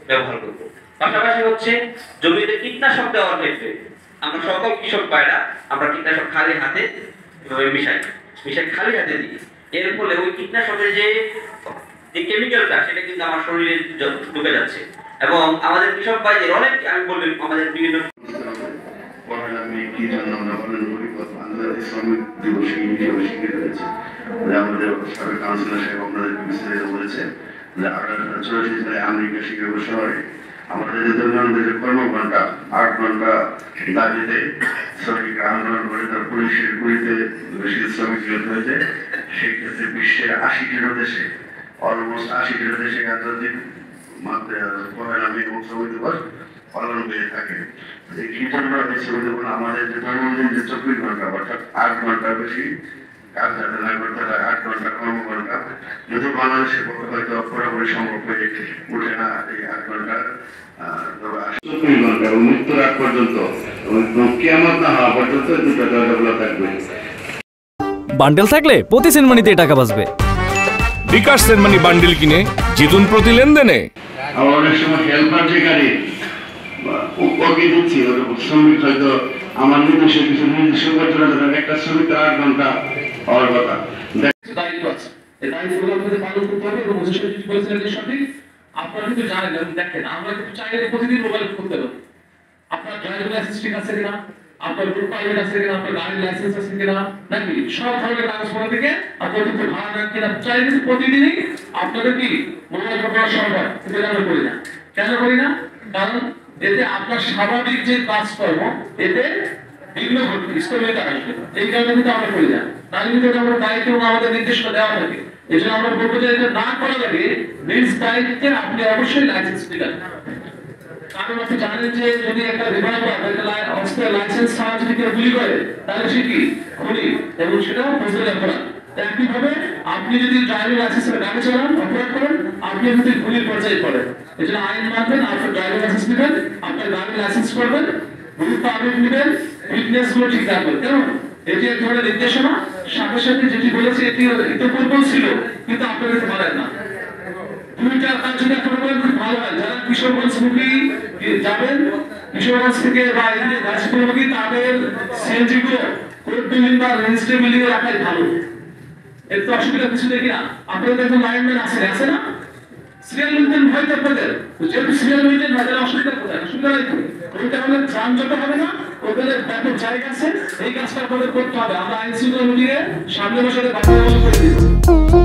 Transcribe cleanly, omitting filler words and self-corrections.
ব্যবহার করব। পাশাপাশি হচ্ছে জমিতে কীটনাশক দেওয়ার ক্ষেত্রে আমরা সকল কৃষক ভাইরা আমরা কীটনাশক খালি হাতে এভাবে মিশাই খালি হাতে দিই। এর ফলে ওই কীটনাশকের যে কেমিক্যালটা সেটা কিন্তু আমার শরীরে ঢুকে যাচ্ছে এবং আমাদের কৃষক ভাইদের অনেক আমি বলবেন আমাদের বিভিন্ন আমাদের সাবেক কাউন্সিলর সাহেব আপনাদেরকে বিস্তারিত বলেছে যে 1884 সালে আমেরিকা শিকাগো শহরে আমাদের যে দৈনন্দিন কর্মঘণ্টা 8 ঘন্টা দাবিতে শ্রমিক আন্দোলন করে তার পুলিশের গুলিতে বেশি শ্রমিক নিহত হয়েছে। সেই ক্ষেত্রে বিশ্বের 80টিরও দেশে অলমোস্ট 80টিরও দেশে আন্তর্জাতিক পহেলা মে এবং শ্রমিক দিবস পালন হয়ে থাকে। কি জন্য আমাদের যে দৈনন্দিন যে 24 ঘন্টা অর্থাৎ 8 ঘন্টার বেশি কাজ যাতে না করতে হয়, 8 ঘন্টা কর্মঘণ্টা যদি বাংলাদেশের পক্ষে হয়তো পুরোপুরি সম্ভব হয়ে উঠে না এই 8 ঘন্টা 24 ঘন্টা এবং মৃত্যুর আগ পর্যন্ত কিয়ামত না হওয়া পর্যন্ত দুটো দরজা থাকবে। বান্ডেল থাকলে প্রতি সেনমানিতে টাকা বাঁচবে। বিকাশ সেনমানি বান্ডেল কিনে জিতুন প্রতি লেনদেনে। আবার অনেক সময় হেল্পার যে গাড়ি ওকে দিচ্ছি শ্রমিক হয়তো আমার নিজস্ব কিছু নির্দিষ্ট করতে একটা শ্রমিক 8 ঘন্টা হওয়ার কথা দায়িত্ব আছে। এই দায়িত্বগুলো আপনাদের পালন করতে হবে এবং বিশেষ করে বলেছিলেন যে সঠিক আপনারা কিন্তু জানেন এবং দেখেন আমরা কিন্তু চাইলে প্রতিদিন মোবাইল করতে পারি। আপনার ড্রাইভিং লাইসেন্স ঠিক আছে কিনা, আপনার রোড পারমিট আছে কিনা, আপনার গাড়ির লাইসেন্স আছে কিনা, নাকি সব ধরনের কাগজপত্র থেকে আপনার কিন্তু ভাড়া নেন কিনা চাইলে কিন্তু প্রতিদিনই আপনাদের কি মোবাইল করা সম্ভব। কিন্তু আমরা করি না। কেন করি না? কারণ এতে আপনার স্বাভাবিক যে কাজকর্ম এতে বিঘ্ন ঘটবে, স্থবিরতা আসবে। এই কারণে কিন্তু আমরা করি না। তার কিন্তু আমরা দায়িত্ব এবং আমাদের নির্দেশনা দেওয়া থাকে। এই জন্য আমরা বলবো যে এটা না করা লাগে নিজ দায়িত্বে আপনি অবশ্যই লাইসেন্স দিবেন। কারণ আপনি জানেন যে যদি একটা রিভলভার অস্ত্রের লাইসেন্স ছাড়া যদি কেউ গুলি করে তাহলে সে কি খুনি এবং সেটা ফৌজদারি অপরাধ। একইভাবে আপনি যদি ড্রাইভিং লাইসেন্সের গাড়ি চালান অপরাধ করেন আপনি যদি গুলির পর্যায়ে পড়েন। এই জন্য আইন মানবেন, আপনার ড্রাইভিং লাইসেন্স নেবেন, আপনার গাড়ি লাইসেন্স করবেন, রুট পারমিট নেবেন, ফিটনেস গুলো ঠিক রাখবেন। কেমন এটি এক ধরনের নির্দেশনা। সাথে সাথে যেটি বলেছে এটি ইতিপূর্বেও ছিল কিন্তু আপনারা এটা মানেন না। দুইটা কাজ যদি আপনারা করেন খুব ভালো হয়। যারা কিশোরগঞ্জ মুখী যাবেন, কিশোরগঞ্জ থেকে বা এদিকে গাছপুর মুখী তাদের সিএনজি গুলো কোড বিল্ডিং বা রেজিস্ট্রি বিল্ডিং এ রাখাই ভালো। এর তো অসুবিধা কিছু দেখি না। আপনাদের একজন লাইনম্যান আছে না? সিরিয়াল মেইনটেইন হয় তো আপনাদের। যেহেতু সিরিয়াল মেইনটেইন হয় তাহলে অসুবিধা কোথায়? অসুবিধা নাই তো। ওইটা হলে যানজট হবে না, ওখানে ব্যাপক জায়গা আছে। এই কাজটা আপনাদের করতে হবে। আমরা আইন শৃঙ্খলা নিয়ে সামনে বছরে বাস্তবায়ন করে দিব।